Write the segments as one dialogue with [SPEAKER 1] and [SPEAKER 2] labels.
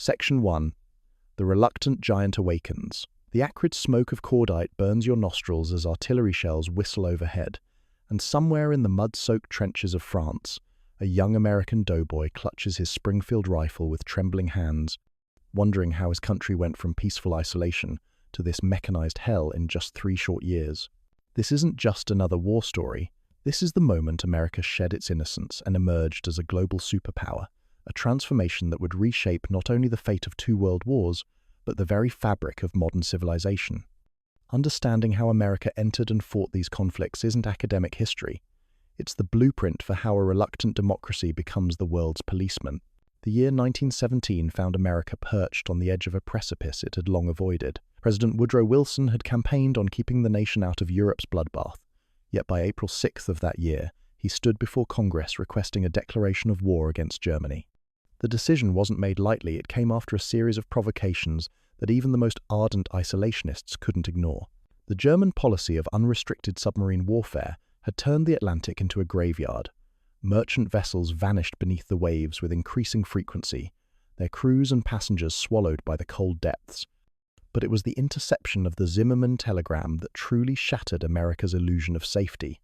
[SPEAKER 1] Section 1. The reluctant giant awakens. The acrid smoke of cordite burns your nostrils as artillery shells whistle overhead, and somewhere in the mud-soaked trenches of France, a young American doughboy clutches his Springfield rifle with trembling hands, wondering how his country went from peaceful isolation to this mechanized hell in just 3 short years. This isn't just another war story. This is the moment America shed its innocence and emerged as a global superpower, a transformation that would reshape not only the fate of 2 world wars, but the very fabric of modern civilization. Understanding how America entered and fought these conflicts isn't academic history. It's the blueprint for how a reluctant democracy becomes the world's policeman. The year 1917 found America perched on the edge of a precipice it had long avoided. President Woodrow Wilson had campaigned on keeping the nation out of Europe's bloodbath. Yet by April 6th of that year, he stood before Congress requesting a declaration of war against Germany. The decision wasn't made lightly. It came after a series of provocations that even the most ardent isolationists couldn't ignore. The German policy of unrestricted submarine warfare had turned the Atlantic into a graveyard. Merchant vessels vanished beneath the waves with increasing frequency, their crews and passengers swallowed by the cold depths. But it was the interception of the Zimmermann telegram that truly shattered America's illusion of safety.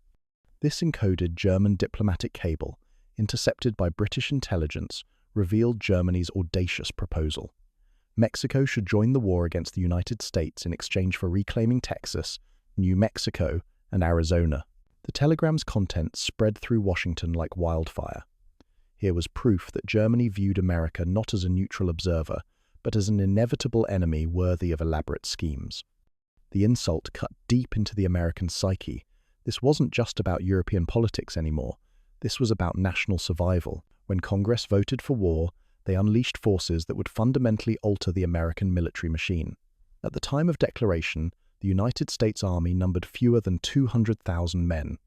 [SPEAKER 1] This encoded German diplomatic cable, intercepted by British intelligence, revealed Germany's audacious proposal. Mexico should join the war against the United States in exchange for reclaiming Texas, New Mexico, and Arizona. The telegram's contents spread through Washington like wildfire. Here was proof that Germany viewed America not as a neutral observer, but as an inevitable enemy worthy of elaborate schemes. The insult cut deep into the American psyche. This wasn't just about European politics anymore. This was about national survival. When Congress voted for war, they unleashed forces that would fundamentally alter the American military machine. At the time of declaration, the United States Army numbered fewer than 200,000 men.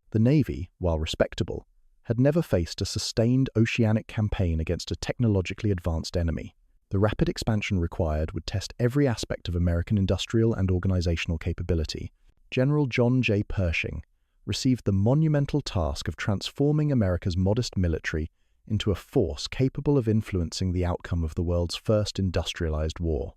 [SPEAKER 1] The Navy, while respectable, had never faced a sustained oceanic campaign against a technologically advanced enemy. The rapid expansion required would test every aspect of American industrial and organizational capability. General John J. Pershing received the monumental task of transforming America's modest military into a force capable of influencing the outcome of the world's first industrialized war.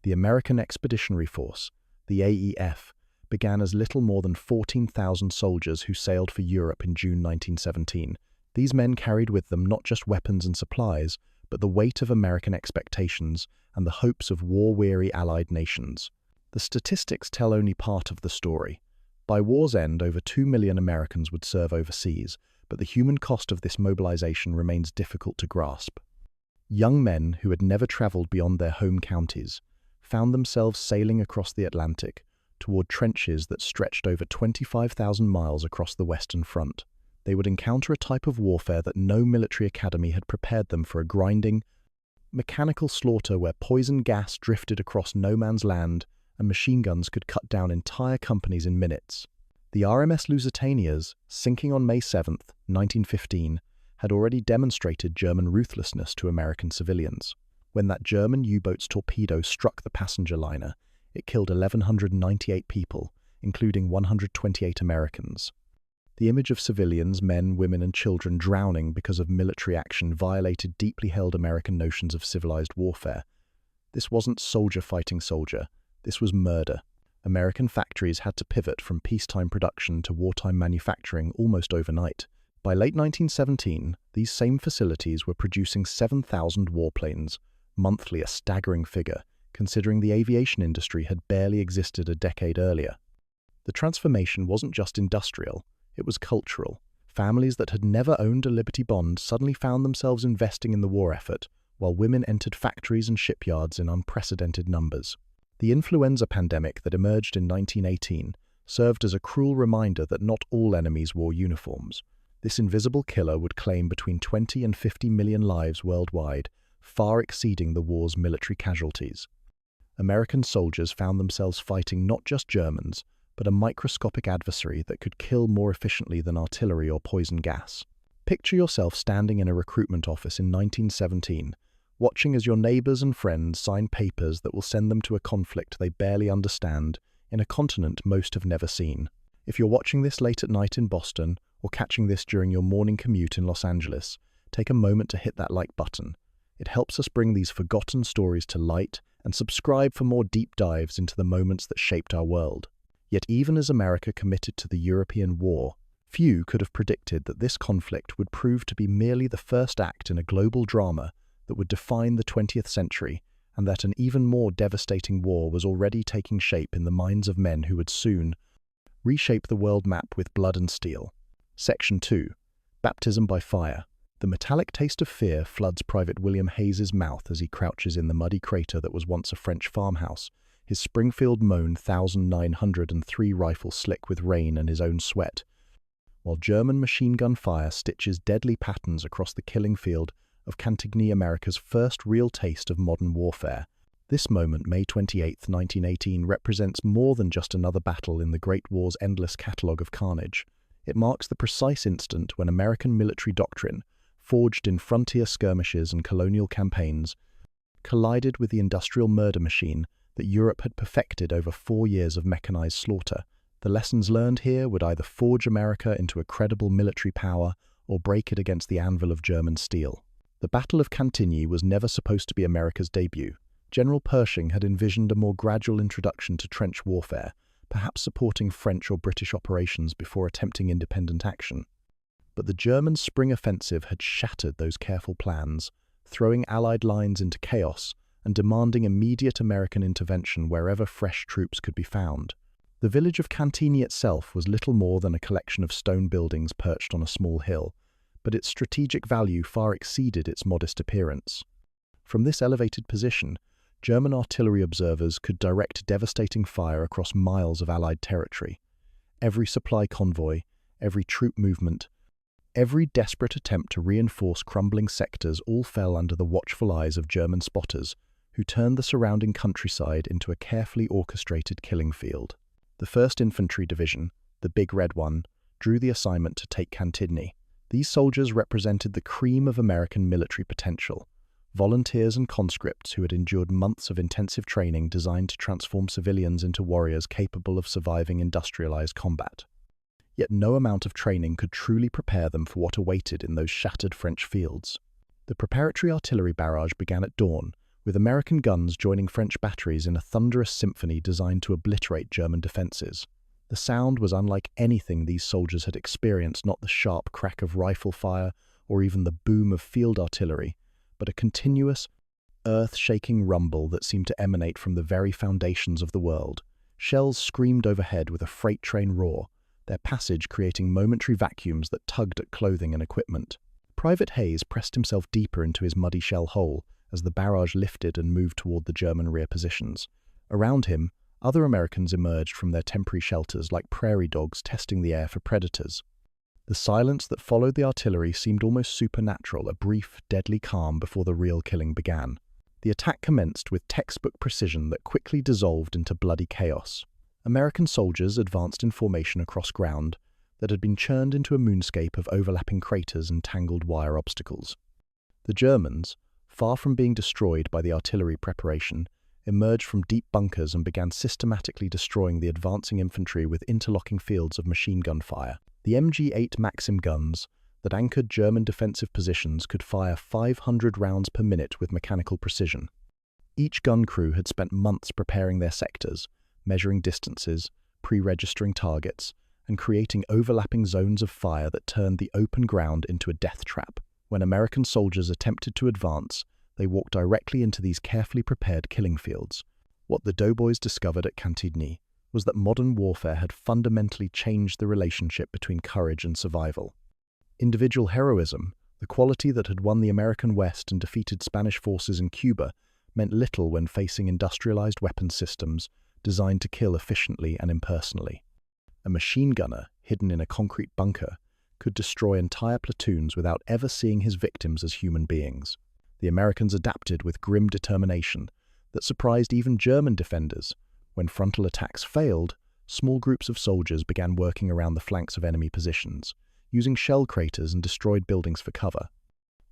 [SPEAKER 1] The American Expeditionary Force, the AEF, began as little more than 14,000 soldiers who sailed for Europe in June 1917. These men carried with them not just weapons and supplies, but the weight of American expectations and the hopes of war-weary Allied nations. The statistics tell only part of the story. By war's end, over 2 million Americans would serve overseas, but the human cost of this mobilization remains difficult to grasp. Young men who had never traveled beyond their home counties found themselves sailing across the Atlantic toward trenches that stretched over 25,000 miles across the Western Front. They would encounter a type of warfare that no military academy had prepared them for: a grinding, mechanical slaughter where poison gas drifted across no man's land and machine guns could cut down entire companies in minutes. The RMS Lusitania's, sinking on May 7, 1915, had already demonstrated German ruthlessness to American civilians. When that German U-boat's torpedo struck the passenger liner, it killed 1,198 people, including 128 Americans. The image of civilians, men, women, and children drowning because of military action violated deeply held American notions of civilized warfare. This wasn't soldier fighting soldier. This was murder. American factories had to pivot from peacetime production to wartime manufacturing almost overnight. By late 1917, these same facilities were producing 7,000 warplanes, monthly, a staggering figure, considering the aviation industry had barely existed a decade earlier. The transformation wasn't just industrial, it was cultural. Families that had never owned a Liberty Bond suddenly found themselves investing in the war effort, while women entered factories and shipyards in unprecedented numbers. The influenza pandemic that emerged in 1918 served as a cruel reminder that not all enemies wore uniforms. This invisible killer would claim between 20 and 50 million lives worldwide, far exceeding the war's military casualties. American soldiers found themselves fighting not just Germans, but a microscopic adversary that could kill more efficiently than artillery or poison gas. Picture yourself standing in a recruitment office in 1917, watching as your neighbors and friends sign papers that will send them to a conflict they barely understand in a continent most have never seen. If you're watching this late at night in Boston or catching this during your morning commute in Los Angeles, take a moment to hit that like button. It helps us bring these forgotten stories to light and subscribe for more deep dives into the moments that shaped our world. Yet even as America committed to the European War, few could have predicted that this conflict would prove to be merely the first act in a global drama that would define the 20th century, and that an even more devastating war was already taking shape in the minds of men who would soon reshape the world map with blood and steel. Section 2. Baptism by Fire. The metallic taste of fear floods Private William Hayes's mouth as he crouches in the muddy crater that was once a French farmhouse, his Springfield Moan 1903 rifle slick with rain and his own sweat, while German machine gun fire stitches deadly patterns across the killing field of Cantigny, America's first real taste of modern warfare. This moment, May 28, 1918, represents more than just another battle in the Great War's endless catalogue of carnage. It marks the precise instant when American military doctrine, forged in frontier skirmishes and colonial campaigns, collided with the industrial murder machine that Europe had perfected over 4 years of mechanized slaughter. The lessons learned here would either forge America into a credible military power or break it against the anvil of German steel. The Battle of Cantigny was never supposed to be America's debut. General Pershing had envisioned a more gradual introduction to trench warfare, perhaps supporting French or British operations before attempting independent action. But the German spring offensive had shattered those careful plans, throwing Allied lines into chaos and demanding immediate American intervention wherever fresh troops could be found. The village of Cantigny itself was little more than a collection of stone buildings perched on a small hill, but its strategic value far exceeded its modest appearance. From this elevated position, German artillery observers could direct devastating fire across miles of Allied territory. Every supply convoy, every troop movement, every desperate attempt to reinforce crumbling sectors all fell under the watchful eyes of German spotters, who turned the surrounding countryside into a carefully orchestrated killing field. The 1st Infantry Division, the Big Red One, drew the assignment to take Cantigny. These soldiers represented the cream of American military potential, volunteers and conscripts who had endured months of intensive training designed to transform civilians into warriors capable of surviving industrialized combat. Yet no amount of training could truly prepare them for what awaited in those shattered French fields. The preparatory artillery barrage began at dawn, with American guns joining French batteries in a thunderous symphony designed to obliterate German defenses. The sound was unlike anything these soldiers had experienced, not the sharp crack of rifle fire or even the boom of field artillery, but a continuous, earth-shaking rumble that seemed to emanate from the very foundations of the world. Shells screamed overhead with a freight train roar, their passage creating momentary vacuums that tugged at clothing and equipment. Private Hayes pressed himself deeper into his muddy shell hole as the barrage lifted and moved toward the German rear positions. Around him, other Americans emerged from their temporary shelters like prairie dogs testing the air for predators. The silence that followed the artillery seemed almost supernatural, a brief, deadly calm before the real killing began. The attack commenced with textbook precision that quickly dissolved into bloody chaos. American soldiers advanced in formation across ground that had been churned into a moonscape of overlapping craters and tangled wire obstacles. The Germans, far from being destroyed by the artillery preparation, emerged from deep bunkers and began systematically destroying the advancing infantry with interlocking fields of machine gun fire. The MG-8 Maxim guns that anchored German defensive positions could fire 500 rounds per minute with mechanical precision. Each gun crew had spent months preparing their sectors, measuring distances, pre-registering targets, and creating overlapping zones of fire that turned the open ground into a death trap. When American soldiers attempted to advance, they walked directly into these carefully prepared killing fields. What the doughboys discovered at Cantigny was that modern warfare had fundamentally changed the relationship between courage and survival. Individual heroism, the quality that had won the American West and defeated Spanish forces in Cuba, meant little when facing industrialized weapons systems designed to kill efficiently and impersonally. A machine gunner, hidden in a concrete bunker, could destroy entire platoons without ever seeing his victims as human beings. The Americans adapted with grim determination that surprised even German defenders. When frontal attacks failed, small groups of soldiers began working around the flanks of enemy positions, using shell craters and destroyed buildings for cover.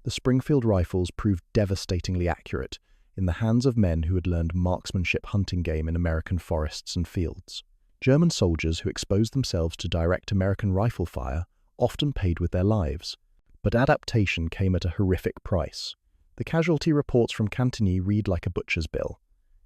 [SPEAKER 1] The Springfield rifles proved devastatingly accurate in the hands of men who had learned marksmanship hunting game in American forests and fields. German soldiers who exposed themselves to direct American rifle fire often paid with their lives, but adaptation came at a horrific price. The casualty reports from Cantigny read like a butcher's bill.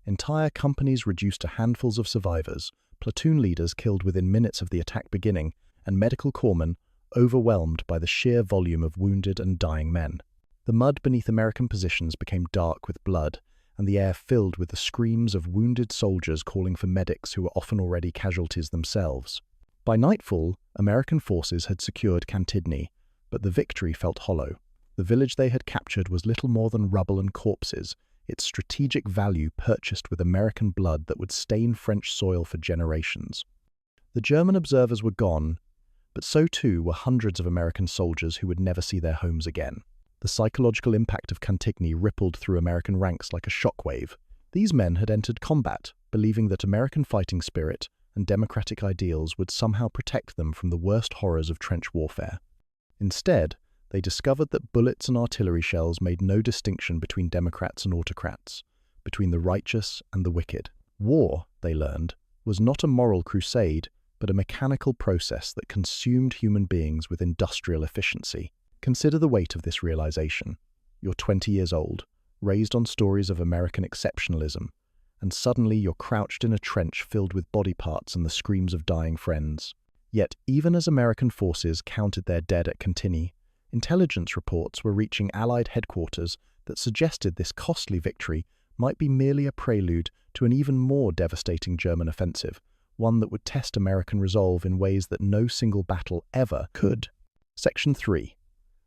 [SPEAKER 1] Entire companies reduced to handfuls of survivors, platoon leaders killed within minutes of the attack beginning, and medical corpsmen overwhelmed by the sheer volume of wounded and dying men. The mud beneath American positions became dark with blood, and the air filled with the screams of wounded soldiers calling for medics who were often already casualties themselves. By nightfall, American forces had secured Cantigny, but the victory felt hollow. The village they had captured was little more than rubble and corpses, its strategic value purchased with American blood that would stain French soil for generations. The German observers were gone, but so too were hundreds of American soldiers who would never see their homes again. The psychological impact of Cantigny rippled through American ranks like a shockwave. These men had entered combat, believing that American fighting spirit and democratic ideals would somehow protect them from the worst horrors of trench warfare. Instead, they discovered that bullets and artillery shells made no distinction between democrats and autocrats, between the righteous and the wicked. War, they learned, was not a moral crusade, but a mechanical process that consumed human beings with industrial efficiency. Consider the weight of this realization. You're 20 years old, raised on stories of American exceptionalism, and suddenly you're crouched in a trench filled with body parts and the screams of dying friends. Yet, even as American forces counted their dead at Cantigny, intelligence reports were reaching Allied headquarters that suggested this costly victory might be merely a prelude to an even more devastating German offensive, one that would test American resolve in ways that no single battle ever could. Section 3.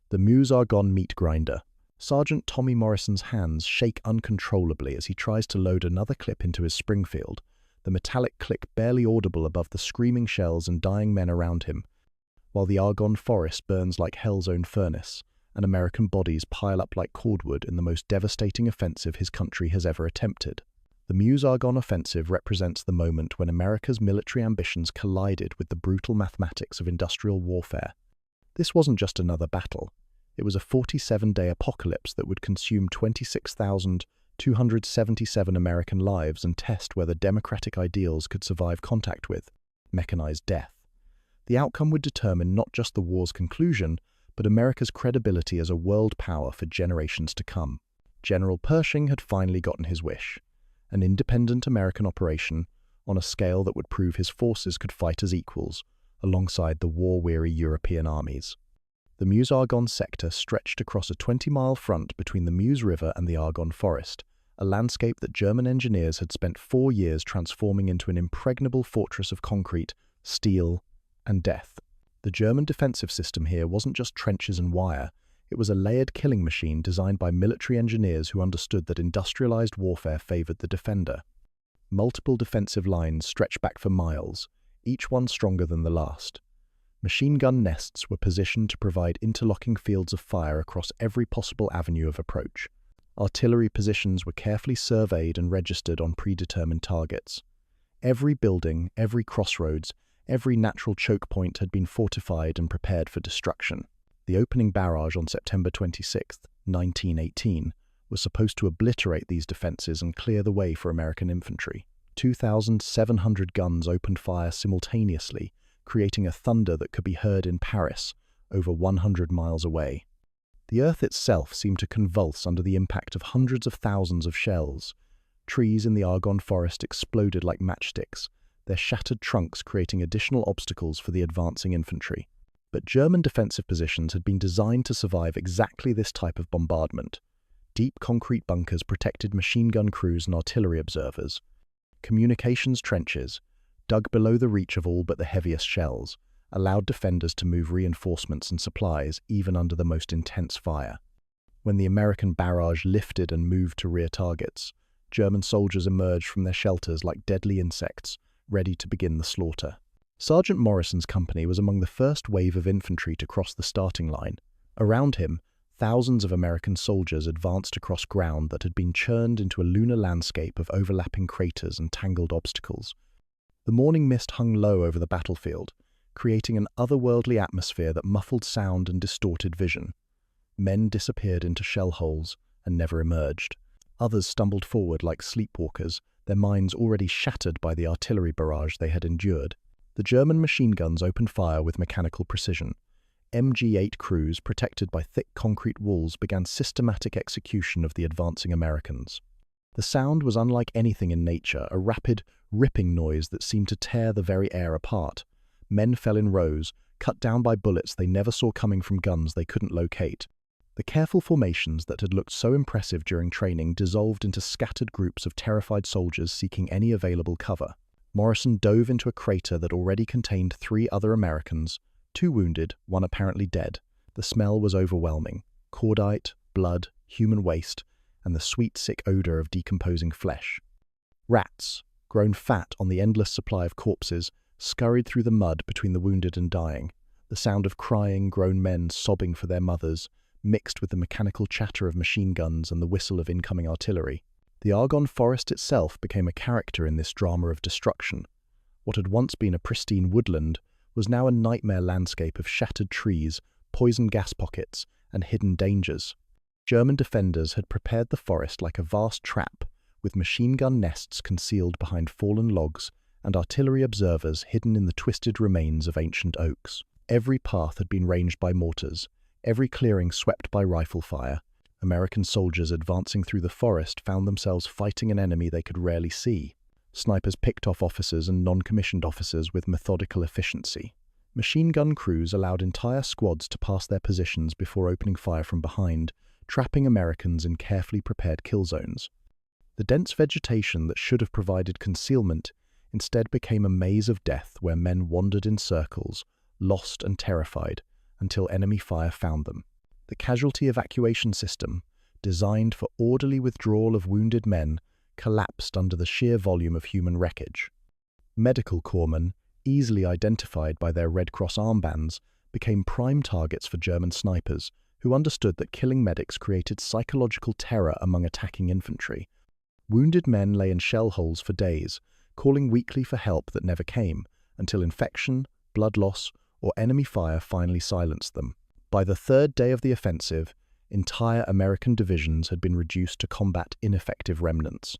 [SPEAKER 1] The Meuse-Argonne Meat Grinder. Sergeant Tommy Morrison's hands shake uncontrollably as he tries to load another clip into his Springfield, the metallic click barely audible above the screaming shells and dying men around him, while the Argonne forest burns like hell's own furnace, and American bodies pile up like cordwood in the most devastating offensive his country has ever attempted. The Meuse-Argonne Offensive represents the moment when America's military ambitions collided with the brutal mathematics of industrial warfare. This wasn't just another battle. It was a 47-day apocalypse that would consume 26,277 American lives and test whether democratic ideals could survive contact with mechanized death. The outcome would determine not just the war's conclusion, but America's credibility as a world power for generations to come. General Pershing had finally gotten his wish. An independent American operation on a scale that would prove his forces could fight as equals, alongside the war-weary European armies. The Meuse-Argonne sector stretched across a 20-mile front between the Meuse River and the Argonne Forest, a landscape that German engineers had spent 4 years transforming into an impregnable fortress of concrete, steel, and death. The German defensive system here wasn't just trenches and wire, it was a layered killing machine designed by military engineers who understood that industrialized warfare favored the defender. Multiple defensive lines stretched back for miles, each one stronger than the last. Machine gun nests were positioned to provide interlocking fields of fire across every possible avenue of approach. Artillery positions were carefully surveyed and registered on predetermined targets. Every building, every crossroads, every natural choke point had been fortified and prepared for destruction. The opening barrage on September 26, 1918, was supposed to obliterate these defenses and clear the way for American infantry. 2,700 guns opened fire simultaneously, creating a thunder that could be heard in Paris, over 100 miles away. The earth itself seemed to convulse under the impact of hundreds of thousands of shells. Trees in the Argonne forest exploded like matchsticks, their shattered trunks creating additional obstacles for the advancing infantry. But German defensive positions had been designed to survive exactly this type of bombardment. Deep concrete bunkers protected machine gun crews and artillery observers. Communications trenches, dug below the reach of all but the heaviest shells, allowed defenders to move reinforcements and supplies even under the most intense fire. When the American barrage lifted and moved to rear targets, German soldiers emerged from their shelters like deadly insects, ready to begin the slaughter. Sergeant Morrison's company was among the first wave of infantry to cross the starting line. Around him, thousands of American soldiers advanced across ground that had been churned into a lunar landscape of overlapping craters and tangled obstacles. The morning mist hung low over the battlefield, creating an otherworldly atmosphere that muffled sound and distorted vision. Men disappeared into shell holes and never emerged. Others stumbled forward like sleepwalkers, their minds already shattered by the artillery barrage they had endured. The German machine guns opened fire with mechanical precision. MG-8 crews, protected by thick concrete walls, began systematic execution of the advancing Americans. The sound was unlike anything in nature, a rapid, ripping noise that seemed to tear the very air apart. Men fell in rows, cut down by bullets they never saw coming from guns they couldn't locate. The careful formations that had looked so impressive during training dissolved into scattered groups of terrified soldiers seeking any available cover. Morrison dove into a crater that already contained 3 other Americans, 2 wounded, 1 apparently dead. The smell was overwhelming. Cordite, blood, human waste, and the sweet, sick odor of decomposing flesh. Rats, grown fat on the endless supply of corpses, scurried through the mud between the wounded and dying. The sound of crying, grown men sobbing for their mothers, mixed with the mechanical chatter of machine guns and the whistle of incoming artillery. The Argonne forest itself became a character in this drama of destruction. What had once been a pristine woodland was now a nightmare landscape of shattered trees, poisoned gas pockets, and hidden dangers. German defenders had prepared the forest like a vast trap, with machine gun nests concealed behind fallen logs and artillery observers hidden in the twisted remains of ancient oaks. Every path had been ranged by mortars, every clearing swept by rifle fire. American soldiers advancing through the forest found themselves fighting an enemy they could rarely see. Snipers picked off officers and non-commissioned officers with methodical efficiency. Machine gun crews allowed entire squads to pass their positions before opening fire from behind, trapping Americans in carefully prepared kill zones. The dense vegetation that should have provided concealment instead became a maze of death where men wandered in circles, lost and terrified, until enemy fire found them. The casualty evacuation system, designed for orderly withdrawal of wounded men, collapsed under the sheer volume of human wreckage. Medical corpsmen, easily identified by their Red Cross armbands, became prime targets for German snipers, who understood that killing medics created psychological terror among attacking infantry. Wounded men lay in shell holes for days, calling weakly for help that never came, until infection, blood loss, or enemy fire finally silenced them. By the 3rd day of the offensive, entire American divisions had been reduced to combat ineffective remnants.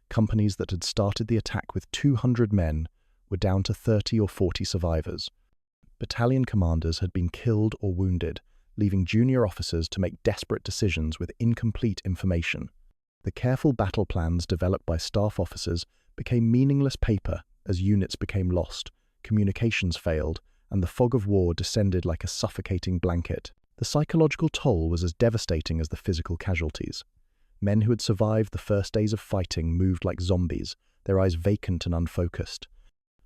[SPEAKER 1] Companies that had started the attack with 200 men were down to 30 or 40 survivors. Battalion commanders had been killed or wounded, leaving junior officers to make desperate decisions with incomplete information. The careful battle plans developed by staff officers became meaningless paper as units became lost, communications failed, and the fog of war descended like a suffocating blanket. The psychological toll was as devastating as the physical casualties. Men who had survived the first days of fighting moved like zombies, their eyes vacant and unfocused.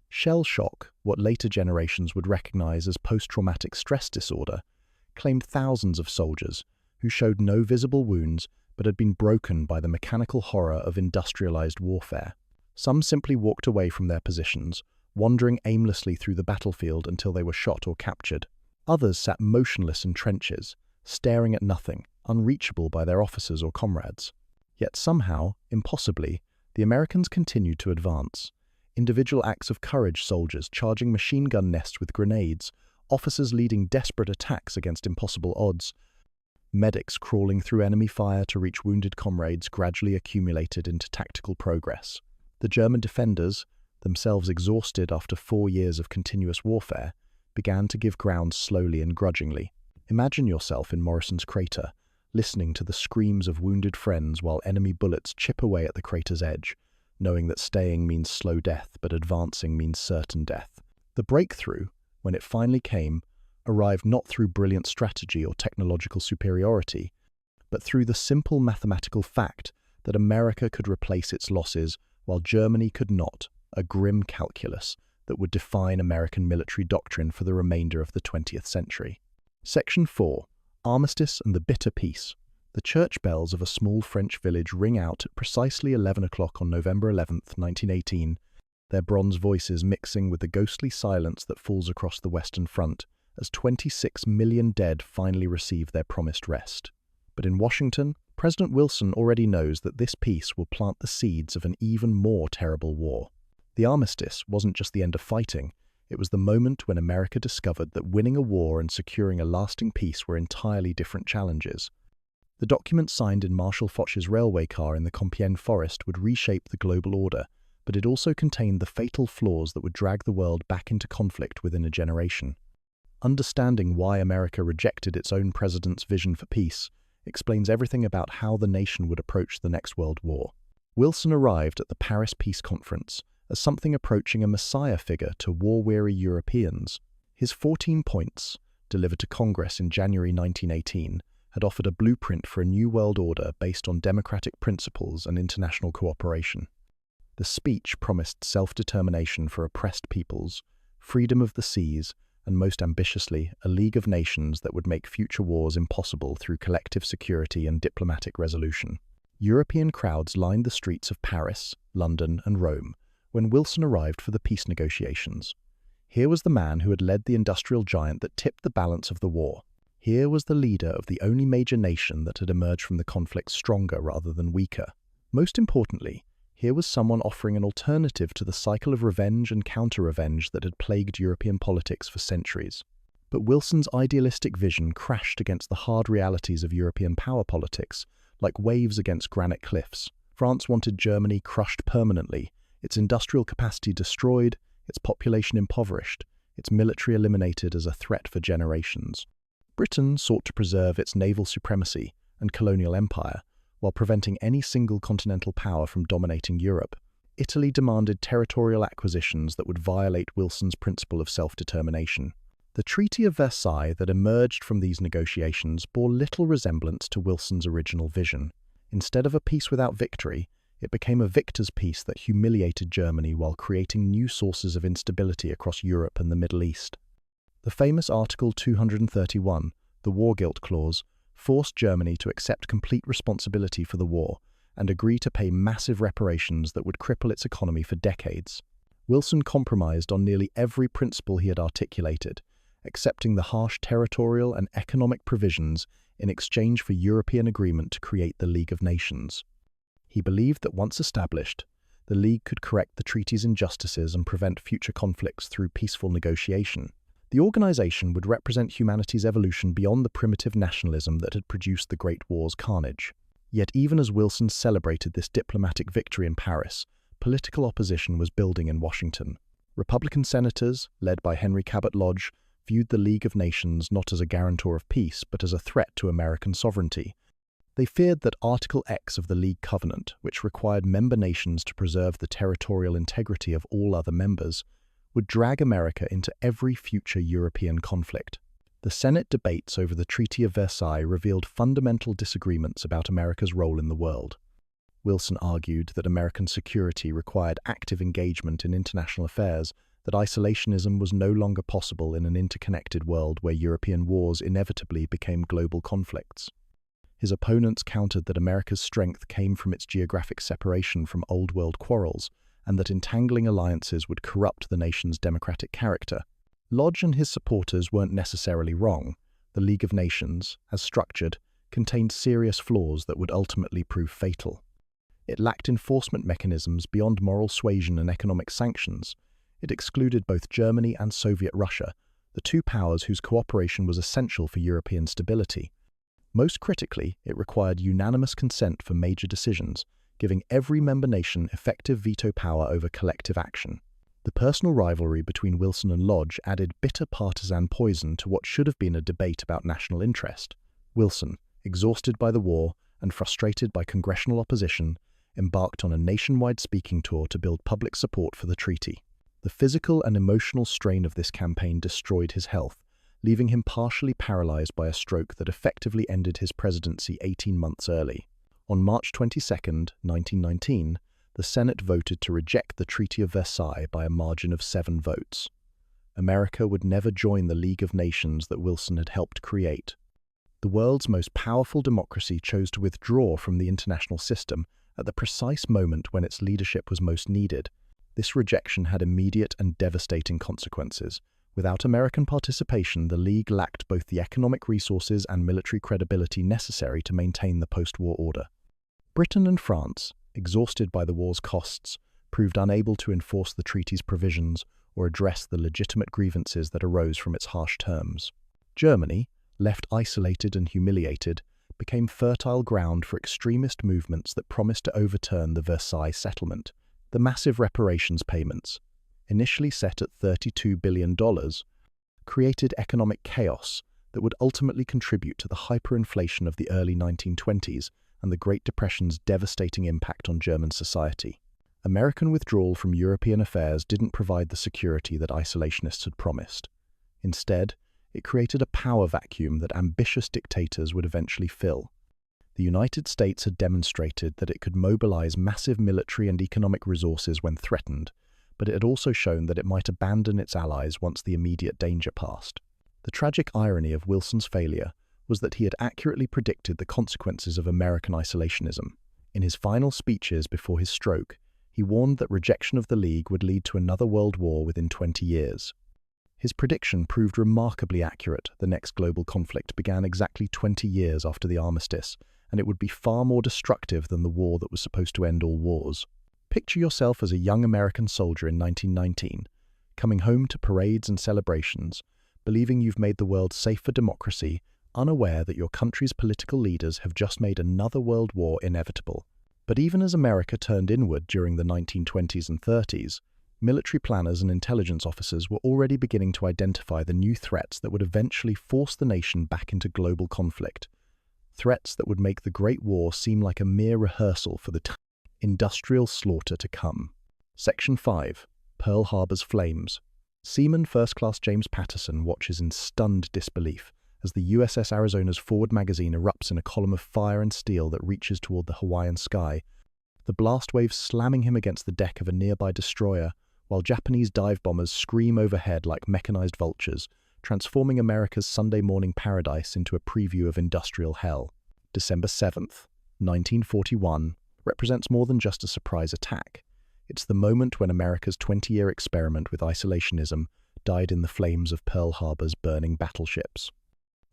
[SPEAKER 1] Shell shock, what later generations would recognize as post-traumatic stress disorder, claimed thousands of soldiers who showed no visible wounds but had been broken by the mechanical horror of industrialized warfare. Some simply walked away from their positions, wandering aimlessly through the battlefield until they were shot or captured. Others sat motionless in trenches, staring at nothing, unreachable by their officers or comrades. Yet somehow, impossibly, the Americans continued to advance. Individual acts of courage, soldiers charging machine gun nests with grenades, officers leading desperate attacks against impossible odds, medics crawling through enemy fire to reach wounded comrades gradually accumulated into tactical progress. The German defenders, themselves exhausted after 4 years of continuous warfare, began to give ground slowly and grudgingly. Imagine yourself in Morrison's crater, listening to the screams of wounded friends while enemy bullets chip away at the crater's edge, knowing that staying means slow death, but advancing means certain death. The breakthrough, when it finally came, arrived not through brilliant strategy or technological superiority, but through the simple mathematical fact that America could replace its losses while Germany could not, a grim calculus that would define American military doctrine for the remainder of the 20th century. Section 4. Armistice and the Bitter Peace. The church bells of a small French village ring out at precisely 11 o'clock on November 11, 1918, their bronze voices mixing with the ghostly silence that falls across the Western Front as 26 million dead finally receive their promised rest. But in Washington, President Wilson already knows that this peace will plant the seeds of an even more terrible war. The armistice wasn't just the end of fighting, it was the moment when America discovered that winning a war and securing a lasting peace were entirely different challenges. The document signed in Marshal Foch's railway car in the Compiègne forest would reshape the global order, but it also contained the fatal flaws that would drag the world back into conflict within a generation. Understanding why America rejected its own president's vision for peace explains everything about how the nation would approach the next World War. Wilson arrived at the Paris Peace Conference as something approaching a messiah figure to war-weary Europeans. His 14 points, delivered to Congress in January 1918, had offered a blueprint for a new world order based on democratic principles and international cooperation. The speech promised self-determination for oppressed peoples, freedom of the seas, and most ambitiously, a League of Nations that would make future wars impossible through collective security and diplomatic resolution. European crowds lined the streets of Paris, London, and Rome when Wilson arrived for the peace negotiations. Here was the man who had led the industrial giant that tipped the balance of the war. Here was the leader of the only major nation that had emerged from the conflict stronger rather than weaker. Most importantly, here was someone offering an alternative to the cycle of revenge and counter-revenge that had plagued European politics for centuries. But Wilson's idealistic vision crashed against the hard realities of European power politics, like waves against granite cliffs. France wanted Germany crushed permanently, its industrial capacity destroyed, its population impoverished, its military eliminated as a threat for generations. Britain sought to preserve its naval supremacy and colonial empire, while preventing any single continental power from dominating Europe. Italy demanded territorial acquisitions that would violate Wilson's principle of self-determination. The Treaty of Versailles that emerged from these negotiations bore little resemblance to Wilson's original vision. Instead of a peace without victory, it became a victor's peace that humiliated Germany while creating new sources of instability across Europe and the Middle East. The famous Article 231, the War Guilt Clause, forced Germany to accept complete responsibility for the war and agree to pay massive reparations that would cripple its economy for decades. Wilson compromised on nearly every principle he had articulated, accepting the harsh territorial and economic provisions in exchange for European agreement to create the League of Nations. He believed that once established, the League could correct the treaty's injustices and prevent future conflicts through peaceful negotiation. The organization would represent humanity's evolution beyond the primitive nationalism that had produced the Great War's carnage. Yet even as Wilson celebrated this diplomatic victory in Paris, political opposition was building in Washington. Republican senators, led by Henry Cabot Lodge, viewed the League of Nations not as a guarantor of peace but as a threat to American sovereignty. They feared that Article X of the League Covenant, which required member nations to preserve the territorial integrity of all other members, would drag America into every future European conflict. The Senate debates over the Treaty of Versailles revealed fundamental disagreements about America's role in the world. Wilson argued that American security required active engagement in international affairs, that isolationism was no longer possible in an interconnected world where European wars inevitably became global conflicts. His opponents countered that America's strength came from its geographic separation from Old World quarrels, and that entangling alliances would corrupt the nation's democratic character. Lodge and his supporters weren't necessarily wrong. The League of Nations, as structured, contained serious flaws that would ultimately prove fatal. It lacked enforcement mechanisms beyond moral suasion and economic sanctions. It excluded both Germany and Soviet Russia, the two powers whose cooperation was essential for European stability. Most critically, it required unanimous consent for major decisions, giving every member nation effective veto power over collective action. The personal rivalry between Wilson and Lodge added bitter partisan poison to what should have been a debate about national interest. Wilson, exhausted by the war and frustrated by congressional opposition, embarked on a nationwide speaking tour to build public support for the treaty. The physical and emotional strain of this campaign destroyed his health, leaving him partially paralyzed by a stroke that effectively ended his presidency 18 months early. On March 22, 1919, the Senate voted to reject the Treaty of Versailles by a margin of 7 votes. America would never join the League of Nations that Wilson had helped create. The world's most powerful democracy chose to withdraw from the international system at the precise moment when its leadership was most needed. This rejection had immediate and devastating consequences. Without American participation, the League lacked both the economic resources and military credibility necessary to maintain the post-war order. Britain and France, exhausted by the war's costs, proved unable to enforce the treaty's provisions or address the legitimate grievances that arose from its harsh terms. Germany, left isolated and humiliated, became fertile ground for extremist movements that promised to overturn the Versailles settlement. The massive reparations payments, initially set at $32 billion, created economic chaos that would ultimately contribute to the hyperinflation of the early 1920s and the Great Depression's devastating impact on German society. American withdrawal from European affairs didn't provide the security that isolationists had promised. Instead, it created a power vacuum that ambitious dictators would eventually fill. The United States had demonstrated that it could mobilize massive military and economic resources when threatened, but it had also shown that it might abandon its allies once the immediate danger passed. The tragic irony of Wilson's failure was that he had accurately predicted the consequences of American isolationism. In his final speeches before his stroke, he warned that rejection of the League would lead to another world war within 20 years. His prediction proved remarkably accurate. The next global conflict began exactly 20 years after the armistice, and it would be far more destructive than the war that was supposed to end all wars. Picture yourself as a young American soldier in 1919, coming home to parades and celebrations, believing you've made the world safe for democracy, unaware that your country's political leaders have just made another world war inevitable. But even as America turned inward during the 1920s and 30s, military planners and intelligence officers were already beginning to identify the new threats that would eventually force the nation back into global conflict. Threats that would make the Great War seem like a mere rehearsal for the industrial slaughter to come. Section 5. Pearl Harbor's Flames. Seaman First Class James Patterson watches in stunned disbelief as the USS Arizona's forward magazine erupts in a column of fire and steel that reaches toward the Hawaiian sky, the blast waves slamming him against the deck of a nearby destroyer, while Japanese dive bombers scream overhead like mechanized vultures, transforming America's Sunday morning paradise into a preview of industrial hell. December 7th, 1941, represents more than just a surprise attack. It's the moment when America's 20-year experiment with isolationism died in the flames of Pearl Harbor's burning battleships.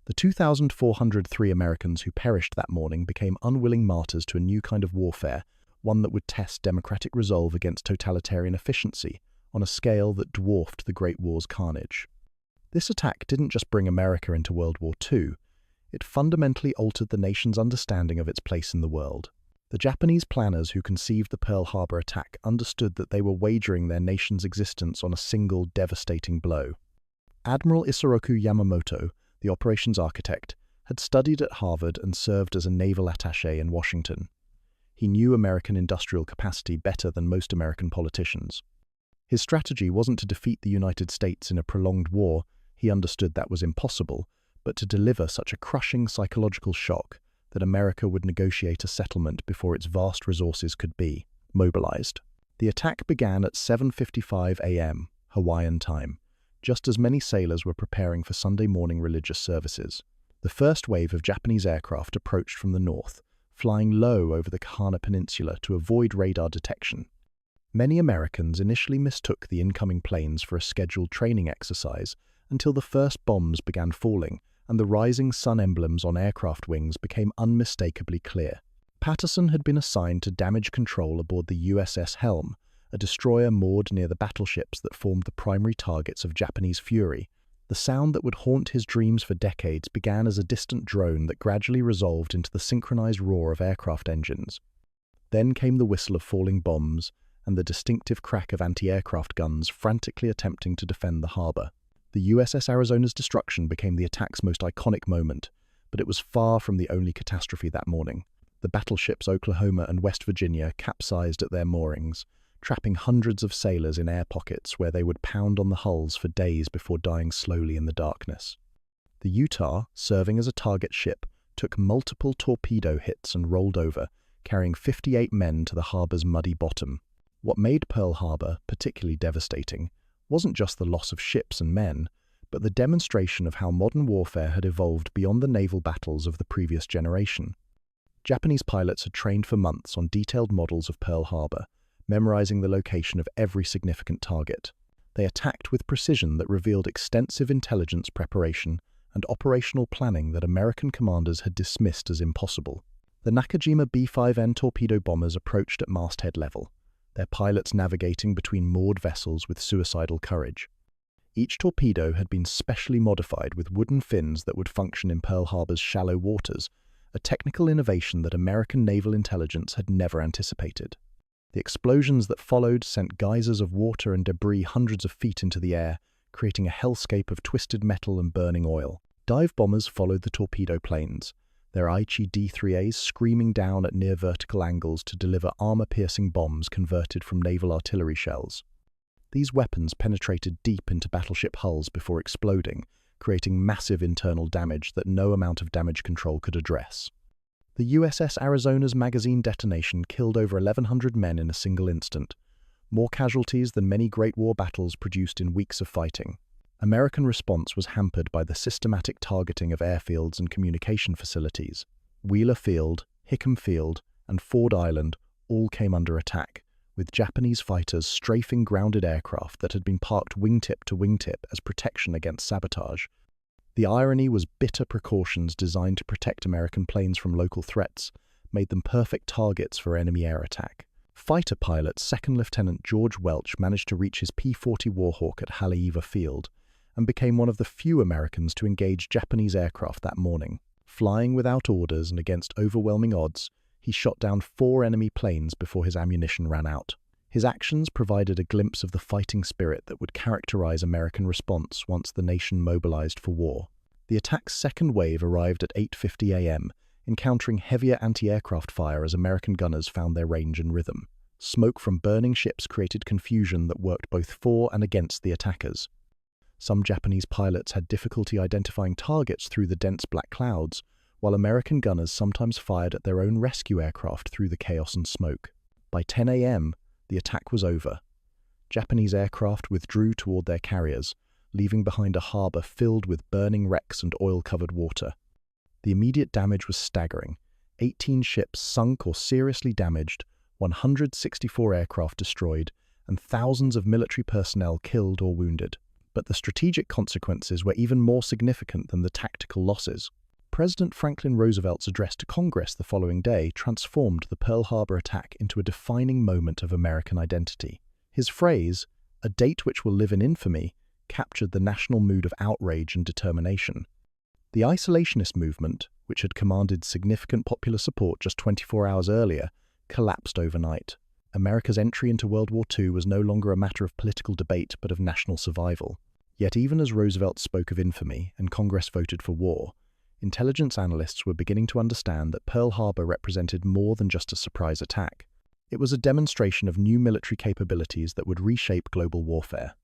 [SPEAKER 1] The 2,403 Americans who perished that morning became unwilling martyrs to a new kind of warfare, one that would test democratic resolve against totalitarian efficiency on a scale that dwarfed the Great War's carnage. This attack didn't just bring America into World War II, it fundamentally altered the nation's understanding of its place in the world. The Japanese planners who conceived the Pearl Harbor attack understood that they were wagering their nation's existence on a single devastating blow. Admiral Isoroku Yamamoto, the operations architect, had studied at Harvard and served as a naval attaché in Washington. He knew American industrial capacity better than most American politicians. His strategy wasn't to defeat the United States in a prolonged war, he understood that was impossible, but to deliver such a crushing psychological shock that America would negotiate a settlement before its vast resources could be mobilized. The attack began at 7:55 a.m. Hawaiian time, just as many sailors were preparing for Sunday morning religious services. The first wave of Japanese aircraft approached from the north, flying low over the Kahana Peninsula to avoid radar detection. Many Americans initially mistook the incoming planes for a scheduled training exercise until the first bombs began falling and the rising sun emblems on aircraft wings became unmistakably clear. Patterson had been assigned to damage control aboard the USS Helm, a destroyer moored near the battleships that formed the primary targets of Japanese fury. The sound that would haunt his dreams for decades began as a distant drone that gradually resolved into the synchronized roar of aircraft engines. Then came the whistle of falling bombs and the distinctive crack of anti-aircraft guns frantically attempting to defend the harbor. The USS Arizona's destruction became the attack's most iconic moment, but it was far from the only catastrophe that morning. The battleships Oklahoma and West Virginia capsized at their moorings, trapping hundreds of sailors in air pockets where they would pound on the hulls for days before dying slowly in the darkness. The Utah, serving as a target ship, took multiple torpedo hits and rolled over, carrying 58 men to the harbor's muddy bottom. What made Pearl Harbor particularly devastating wasn't just the loss of ships and men, but the demonstration of how modern warfare had evolved beyond the naval battles of the previous generation. Japanese pilots had trained for months on detailed models of Pearl Harbor, memorizing the location of every significant target. They attacked with precision that revealed extensive intelligence preparation and operational planning that American commanders had dismissed as impossible. The Nakajima B-5N torpedo bombers approached at masthead level, their pilots navigating between moored vessels with suicidal courage. Each torpedo had been specially modified with wooden fins that would function in Pearl Harbor's shallow waters, a technical innovation that American naval intelligence had never anticipated. The explosions that followed sent geysers of water and debris hundreds of feet into the air, creating a hellscape of twisted metal and burning oil. Dive bombers followed the torpedo planes, their Aichi D-3As screaming down at near-vertical angles to deliver armor-piercing bombs converted from naval artillery shells. These weapons penetrated deep into battleship hulls before exploding, creating massive internal damage that no amount of damage control could address. The USS Arizona's magazine detonation killed over 1,100 men in a single instant, more casualties than many Great War battles produced in weeks of fighting. American response was hampered by the systematic targeting of airfields and communication facilities. Wheeler Field, Hickam Field, and Ford Island all came under attack, with Japanese fighters strafing grounded aircraft that had been parked wingtip to wingtip as protection against sabotage. The irony was bitter precautions designed to protect American planes from local threats made them perfect targets for enemy air attack. Fighter pilot Second Lieutenant George Welch managed to reach his P-40 Warhawk at Haleiwa Field and became one of the few Americans to engage Japanese aircraft that morning. Flying without orders and against overwhelming odds, he shot down 4 enemy planes before his ammunition ran out. His actions provided a glimpse of the fighting spirit that would characterize American response once the nation mobilized for war. The attack's second wave arrived at 8:50 a.m., encountering heavier anti-aircraft fire as American gunners found their range and rhythm. Smoke from burning ships created confusion that worked both for and against the attackers. Some Japanese pilots had difficulty identifying targets through the dense black clouds, while American gunners sometimes fired at their own rescue aircraft through the chaos and smoke. By 10 a.m., the attack was over. Japanese aircraft withdrew toward their carriers, leaving behind a harbor filled with burning wrecks and oil-covered water. The immediate damage was staggering. 18 ships sunk or seriously damaged, 164 aircraft destroyed, and thousands of military personnel killed or wounded. But the strategic consequences were even more significant than the tactical losses. President Franklin Roosevelt's address to Congress the following day transformed the Pearl Harbor attack into a defining moment of American identity. His phrase, "a date which will live in infamy," captured the national mood of outrage and determination. The isolationist movement, which had commanded significant popular support just 24 hours earlier, collapsed overnight. America's entry into World War II was no longer a matter of political debate but of national survival. Yet even as Roosevelt spoke of infamy and Congress voted for war, intelligence analysts were beginning to understand that Pearl Harbor represented more than just a surprise attack. It was a demonstration of new military capabilities that would reshape global warfare.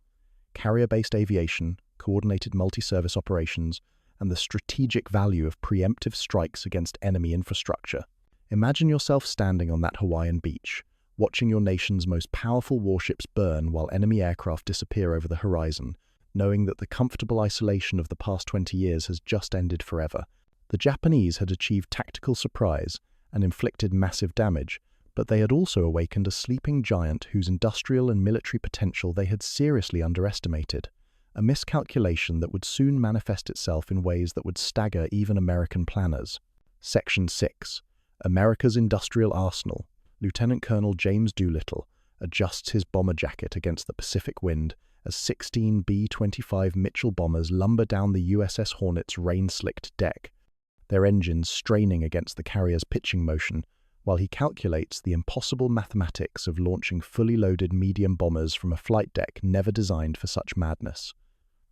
[SPEAKER 1] Carrier-based aviation, coordinated multi-service operations, and the strategic value of preemptive strikes against enemy infrastructure. Imagine yourself standing on that Hawaiian beach, watching your nation's most powerful warships burn while enemy aircraft disappear over the horizon, knowing that the comfortable isolation of the past 20 years has just ended forever. The Japanese had achieved tactical surprise and inflicted massive damage, but they had also awakened a sleeping giant whose industrial and military potential they had seriously underestimated, a miscalculation that would soon manifest itself in ways that would stagger even American planners. Section 6. America's Industrial Arsenal. Lieutenant Colonel James Doolittle adjusts his bomber jacket against the Pacific wind as 16 B-25 Mitchell bombers lumber down the USS Hornet's rain-slicked deck, their engines straining against the carrier's pitching motion, while he calculates the impossible mathematics of launching fully loaded medium bombers from a flight deck never designed for such madness.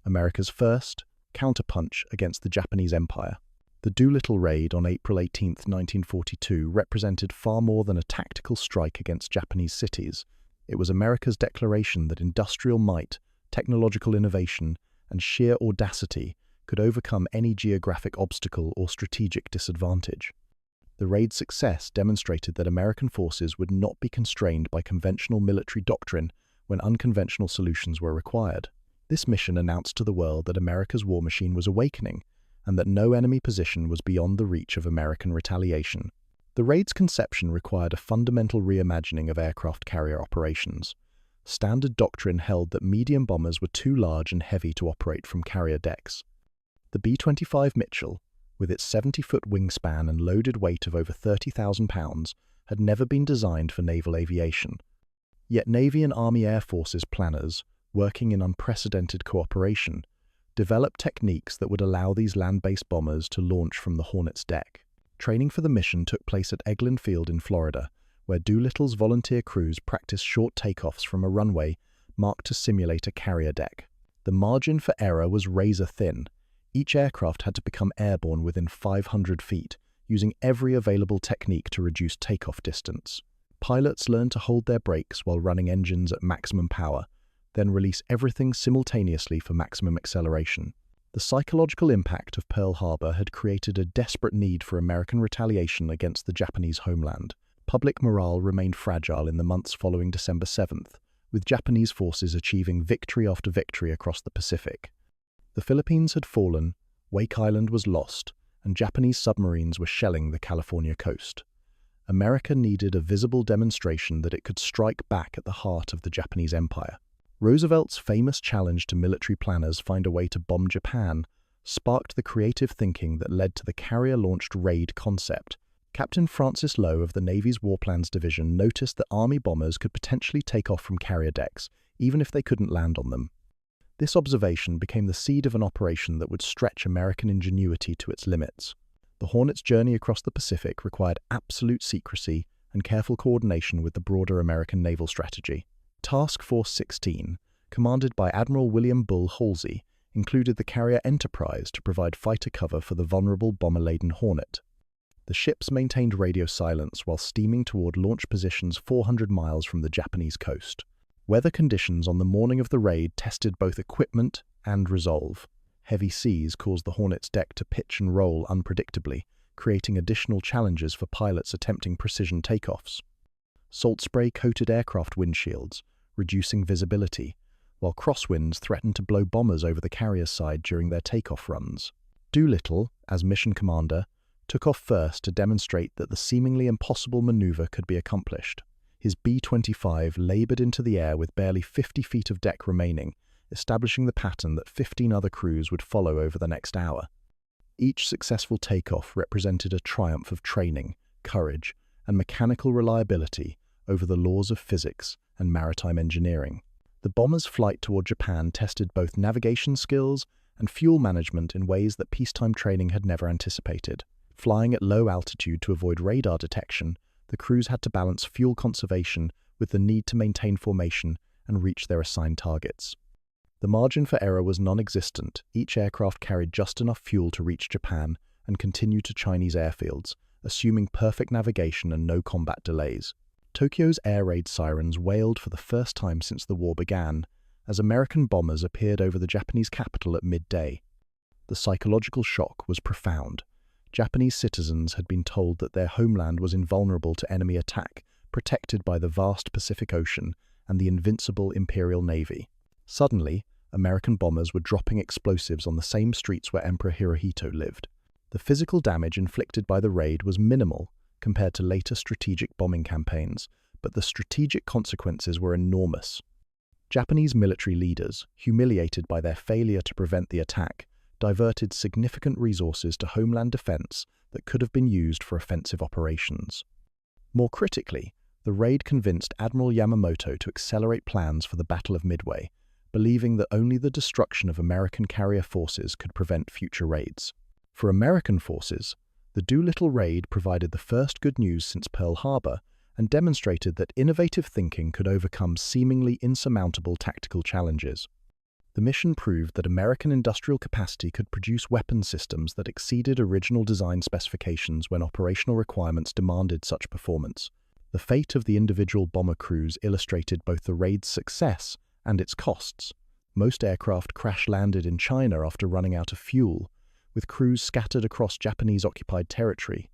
[SPEAKER 1] America's first counterpunch against the Japanese Empire. The Doolittle raid on April 18, 1942 represented far more than a tactical strike against Japanese cities. It was America's declaration that industrial might, technological innovation, and sheer audacity could overcome any geographic obstacle or strategic disadvantage. The raid's success demonstrated that American forces would not be constrained by conventional military doctrine when unconventional solutions were required. This mission announced to the world that America's war machine was awakening, and that no enemy position was beyond the reach of American retaliation. The raid's conception required a fundamental reimagining of aircraft carrier operations. Standard doctrine held that medium bombers were too large and heavy to operate from carrier decks. The B-25 Mitchell, with its 70-foot wingspan and loaded weight of over 30,000 pounds, had never been designed for naval aviation. Yet Navy and Army Air Forces planners, working in unprecedented cooperation, developed techniques that would allow these land-based bombers to launch from the Hornet's deck. Training for the mission took place at Eglin Field in Florida, where Doolittle's volunteer crews practiced short takeoffs from a runway marked to simulate a carrier deck. The margin for error was razor-thin. Each aircraft had to become airborne within 500 feet, using every available technique to reduce takeoff distance. Pilots learned to hold their brakes while running engines at maximum power, then release everything simultaneously for maximum acceleration. The psychological impact of Pearl Harbor had created a desperate need for American retaliation against the Japanese homeland. Public morale remained fragile in the months following December 7th, with Japanese forces achieving victory after victory across the Pacific. The Philippines had fallen, Wake Island was lost, and Japanese submarines were shelling the California coast. America needed a visible demonstration that it could strike back at the heart of the Japanese Empire. Roosevelt's famous challenge to military planners find a way to bomb Japan sparked the creative thinking that led to the carrier-launched raid concept. Captain Francis Lowe of the Navy's Warplans Division noticed that Army bombers could potentially take off from carrier decks, even if they couldn't land on them. This observation became the seed of an operation that would stretch American ingenuity to its limits. The Hornet's journey across the Pacific required absolute secrecy and careful coordination with the broader American naval strategy. Task Force 16, commanded by Admiral William Bull Halsey, included the carrier Enterprise to provide fighter cover for the vulnerable bomber-laden Hornet. The ships maintained radio silence while steaming toward launch positions 400 miles from the Japanese coast. Weather conditions on the morning of the raid tested both equipment and resolve. Heavy seas caused the Hornet's deck to pitch and roll unpredictably, creating additional challenges for pilots attempting precision takeoffs. Salt spray coated aircraft windshields, reducing visibility, while crosswinds threatened to blow bombers over the carrier's side during their takeoff runs. Doolittle, as mission commander, took off first to demonstrate that the seemingly impossible maneuver could be accomplished. His B-25 labored into the air with barely 50 feet of deck remaining, establishing the pattern that 15 other crews would follow over the next hour. Each successful takeoff represented a triumph of training, courage, and mechanical reliability over the laws of physics and maritime engineering. The bomber's flight toward Japan tested both navigation skills and fuel management in ways that peacetime training had never anticipated. Flying at low altitude to avoid radar detection, the crews had to balance fuel conservation with the need to maintain formation and reach their assigned targets. The margin for error was non-existent. Each aircraft carried just enough fuel to reach Japan and continue to Chinese airfields, assuming perfect navigation and no combat delays. Tokyo's air raid sirens wailed for the first time since the war began, as American bombers appeared over the Japanese capital at midday. The psychological shock was profound. Japanese citizens had been told that their homeland was invulnerable to enemy attack, protected by the vast Pacific Ocean and the invincible Imperial Navy. Suddenly, American bombers were dropping explosives on the same streets where Emperor Hirohito lived. The physical damage inflicted by the raid was minimal compared to later strategic bombing campaigns, but the strategic consequences were enormous. Japanese military leaders, humiliated by their failure to prevent the attack, diverted significant resources to homeland defense that could have been used for offensive operations. More critically, the raid convinced Admiral Yamamoto to accelerate plans for the Battle of Midway, believing that only the destruction of American carrier forces could prevent future raids. For American forces, the Doolittle raid provided the first good news since Pearl Harbor and demonstrated that innovative thinking could overcome seemingly insurmountable tactical challenges. The mission proved that American industrial capacity could produce weapon systems that exceeded original design specifications when operational requirements demanded such performance. The fate of the individual bomber crews illustrated both the raid's success and its costs. Most aircraft crash-landed in China after running out of fuel, with crews scattered across Japanese-occupied territory.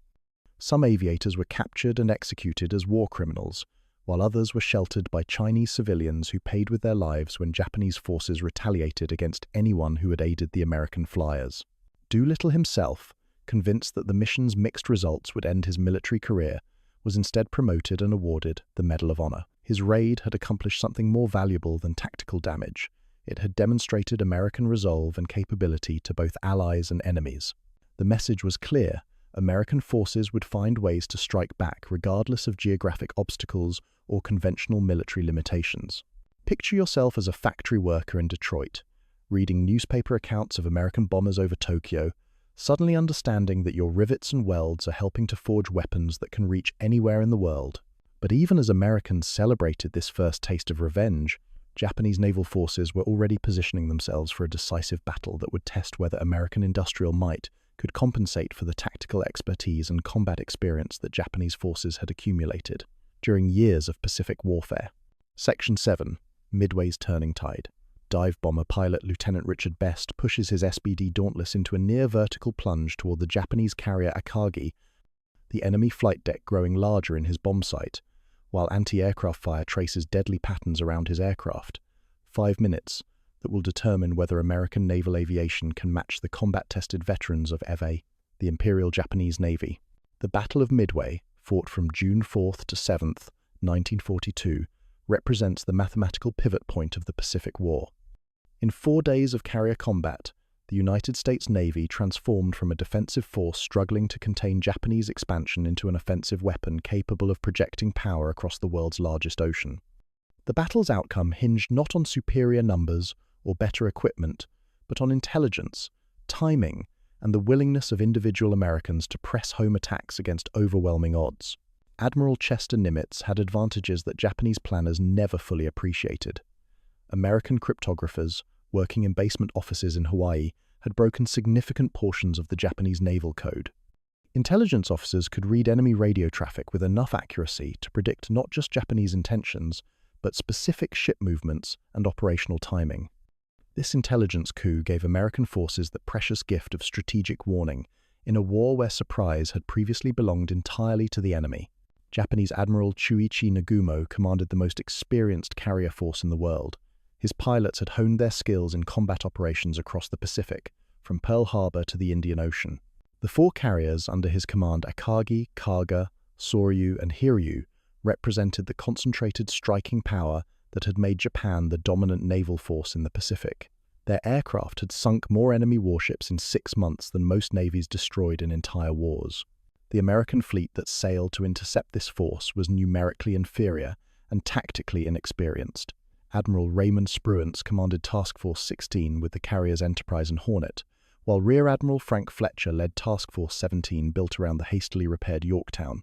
[SPEAKER 1] Some aviators were captured and executed as war criminals, while others were sheltered by Chinese civilians who paid with their lives when Japanese forces retaliated against anyone who had aided the American flyers. Doolittle himself, convinced that the mission's mixed results would end his military career, was instead promoted and awarded the Medal of Honor. His raid had accomplished something more valuable than tactical damage. It had demonstrated American resolve and capability to both allies and enemies. The message was clear: American forces would find ways to strike back regardless of geographic obstacles or conventional military limitations. Picture yourself as a factory worker in Detroit, reading newspaper accounts of American bombers over Tokyo, suddenly understanding that your rivets and welds are helping to forge weapons that can reach anywhere in the world. But even as Americans celebrated this first taste of revenge, Japanese naval forces were already positioning themselves for a decisive battle that would test whether American industrial might could compensate for the tactical expertise and combat experience that Japanese forces had accumulated during years of Pacific warfare. Section 7. Midway's Turning Tide. Dive bomber pilot Lieutenant Richard Best pushes his SBD Dauntless into a near-vertical plunge toward the Japanese carrier Akagi, the enemy flight deck growing larger in his bomb sight, while anti-aircraft fire traces deadly patterns around his aircraft. 5 minutes that will determine whether American naval aviation can match the combat-tested veterans of EVA, the Imperial Japanese Navy. The Battle of Midway, fought from June 4th to 7th, 1942, represents the mathematical pivot point of the Pacific War. In 4 days of carrier combat, the United States Navy transformed from a defensive force struggling to contain Japanese expansion into an offensive weapon capable of projecting power across the world's largest ocean. The battle's outcome hinged not on superior numbers or better equipment, but on intelligence, timing, and the willingness of individual Americans to press home attacks against overwhelming odds. Admiral Chester Nimitz had advantages that Japanese planners never fully appreciated. American cryptographers, working in basement offices in Hawaii, had broken significant portions of the Japanese naval code. Intelligence officers could read enemy radio traffic with enough accuracy to predict not just Japanese intentions, but specific ship movements and operational timing. This intelligence coup gave American forces the precious gift of strategic warning in a war where surprise had previously belonged entirely to the enemy. Japanese Admiral Chuichi Nagumo commanded the most experienced carrier force in the world. His pilots had honed their skills in combat operations across the Pacific, from Pearl Harbor to the Indian Ocean. The 4 carriers under his command, Akagi, Kaga, Soryu, and Hiryu, represented the concentrated striking power that had made Japan the dominant naval force in the Pacific. Their aircraft had sunk more enemy warships in 6 months than most navies destroyed in entire wars. The American fleet that sailed to intercept this force was numerically inferior and tactically inexperienced. Admiral Raymond Spruance commanded Task Force 16 with the carriers Enterprise and Hornet, while Rear Admiral Frank Fletcher led Task Force 17 built around the hastily repaired Yorktown.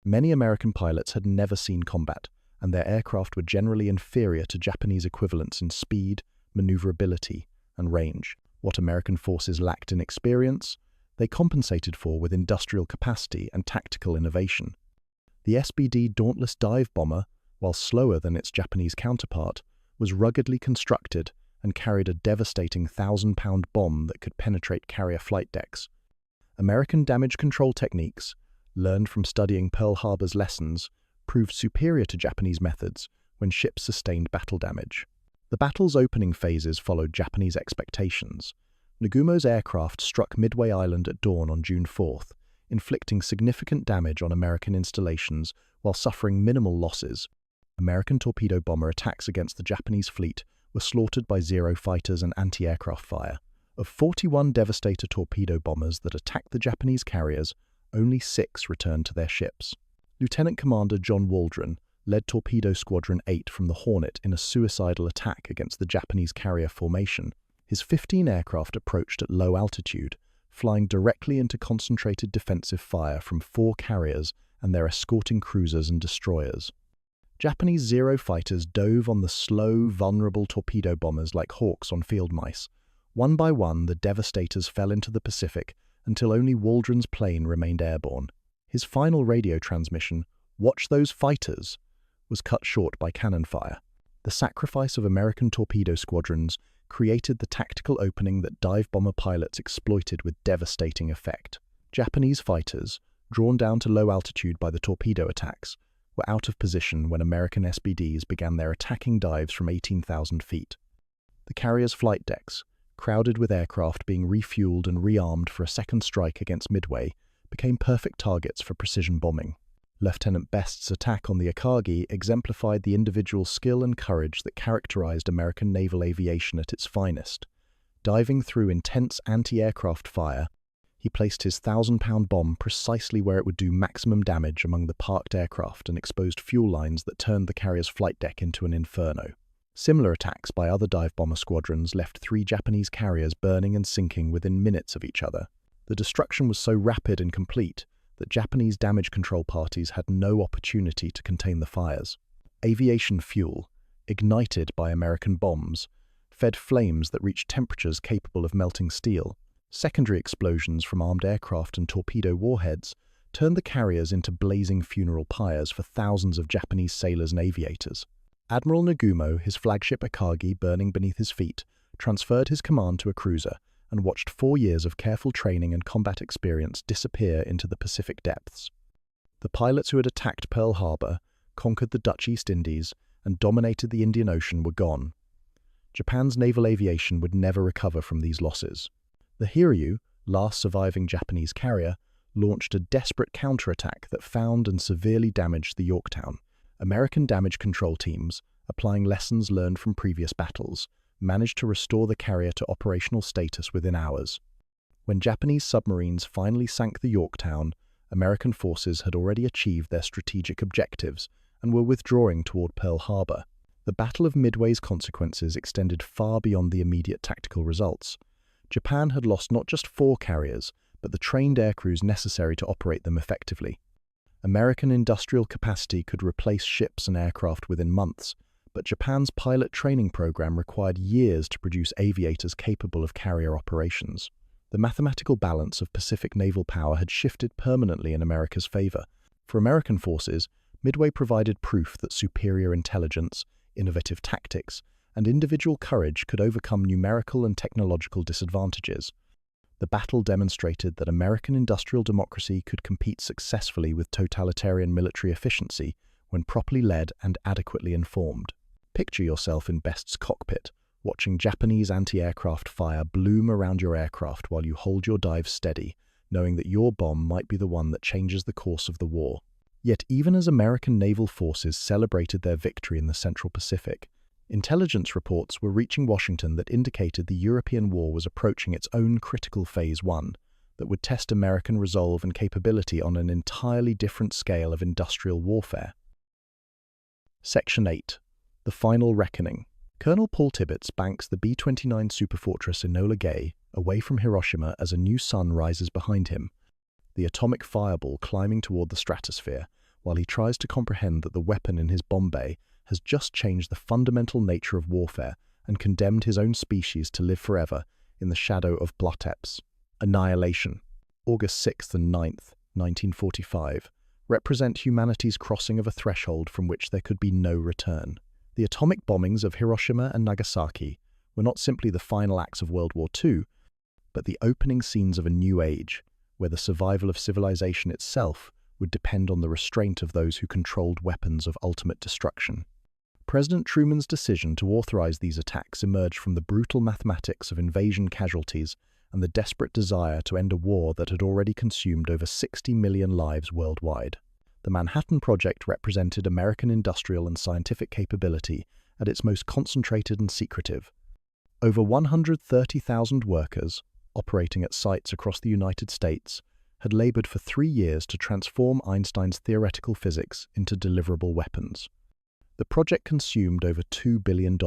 [SPEAKER 1] Many American pilots had never seen combat, and their aircraft were generally inferior to Japanese equivalents in speed, maneuverability, and range. What American forces lacked in experience, they compensated for with industrial capacity and tactical innovation. The SBD Dauntless dive bomber, while slower than its Japanese counterpart, was ruggedly constructed and carried a devastating 1,000-pound bomb that could penetrate carrier flight decks. American damage control techniques, learned from studying Pearl Harbor's lessons, proved superior to Japanese methods when ships sustained battle damage. The battle's opening phases followed Japanese expectations. Nagumo's aircraft struck Midway Island at dawn on June 4th, inflicting significant damage on American installations while suffering minimal losses. American torpedo bomber attacks against the Japanese fleet were slaughtered by Zero fighters and anti-aircraft fire. Of 41 Devastator torpedo bombers that attacked the Japanese carriers, only 6 returned to their ships. Lieutenant Commander John Waldron led Torpedo Squadron 8 from the Hornet in a suicidal attack against the Japanese carrier formation. His 15 aircraft approached at low altitude, flying directly into concentrated defensive fire from 4 carriers and their escorting cruisers and destroyers. Japanese Zero fighters dove on the slow, vulnerable torpedo bombers like hawks on field mice. One by one, the Devastators fell into the Pacific until only Waldron's plane remained airborne. His final radio transmission, "Watch those fighters," was cut short by cannon fire. The sacrifice of American torpedo squadrons created the tactical opening that dive bomber pilots exploited with devastating effect. Japanese fighters, drawn down to low altitude by the torpedo attacks, were out of position when American SBDs began their attacking dives from 18,000 feet. The carriers' flight decks, crowded with aircraft being refueled and rearmed for a second strike against Midway, became perfect targets for precision bombing. Lieutenant Best's attack on the Akagi exemplified the individual skill and courage that characterized American naval aviation at its finest. Diving through intense anti-aircraft fire, he placed his 1,000-pound bomb precisely where it would do maximum damage among the parked aircraft and exposed fuel lines that turned the carrier's flight deck into an inferno. Similar attacks by other dive bomber squadrons left 3 Japanese carriers burning and sinking within minutes of each other. The destruction was so rapid and complete that Japanese damage control parties had no opportunity to contain the fires. Aviation fuel, ignited by American bombs, fed flames that reached temperatures capable of melting steel. Secondary explosions from armed aircraft and torpedo warheads turned the carriers into blazing funeral pyres for thousands of Japanese sailors and aviators. Admiral Nagumo, his flagship Akagi burning beneath his feet, transferred his command to a cruiser and watched 4 years of careful training and combat experience disappear into the Pacific depths. The pilots who had attacked Pearl Harbor, conquered the Dutch East Indies, and dominated the Indian Ocean were gone. Japan's naval aviation would never recover from these losses. The Hiryu, last surviving Japanese carrier, launched a desperate counterattack that found and severely damaged the Yorktown. American damage control teams, applying lessons learned from previous battles, managed to restore the carrier to operational status within hours. When Japanese submarines finally sank the Yorktown, American forces had already achieved their strategic objectives and were withdrawing toward Pearl Harbor. The Battle of Midway's consequences extended far beyond the immediate tactical results. Japan had lost not just 4 carriers, but the trained aircrews necessary to operate them effectively. American industrial capacity could replace ships and aircraft within months, but Japan's pilot training program required years to produce aviators capable of carrier operations. The mathematical balance of Pacific naval power had shifted permanently in America's favor. For American forces, Midway provided proof that superior intelligence, innovative tactics, and individual courage could overcome numerical and technological disadvantages. The battle demonstrated that American industrial democracy could compete successfully with totalitarian military efficiency when properly led and adequately informed. Picture yourself in Best's cockpit, watching Japanese anti-aircraft fire bloom around your aircraft while you hold your dive steady, knowing that your bomb might be the one that changes the course of the war. Yet even as American naval forces celebrated their victory in the Central Pacific, intelligence reports were reaching Washington that indicated the European war was approaching its own critical phase 1, that would test American resolve and capability on an entirely different scale of industrial warfare. Section 8. The Final Reckoning. Colonel Paul Tibbets banks the B-29 superfortress Enola Gay away from Hiroshima as a new sun rises behind him, the atomic fireball climbing toward the stratosphere, while he tries to comprehend that the weapon in his bomb bay has just changed the fundamental nature of warfare and condemned his own species to live forever in the shadow of Blotep's. Annihilation. August 6th and 9th, 1945, represent humanity's crossing of a threshold from which there could be no return. The atomic bombings of Hiroshima and Nagasaki were not simply the final acts of World War II, but the opening scenes of a new age, where the survival of civilization itself would depend on the restraint of those who controlled weapons of ultimate destruction. President Truman's decision to authorize these attacks emerged from the brutal mathematics of invasion casualties and the desperate desire to end a war that had already consumed over 60 million lives worldwide. The Manhattan Project represented American industrial and scientific capability at its most concentrated and secretive. Over 130,000 workers, operating at sites across the United States, had labored for 3 years to transform Einstein's theoretical physics into deliverable weapons. The project consumed over $2 billion,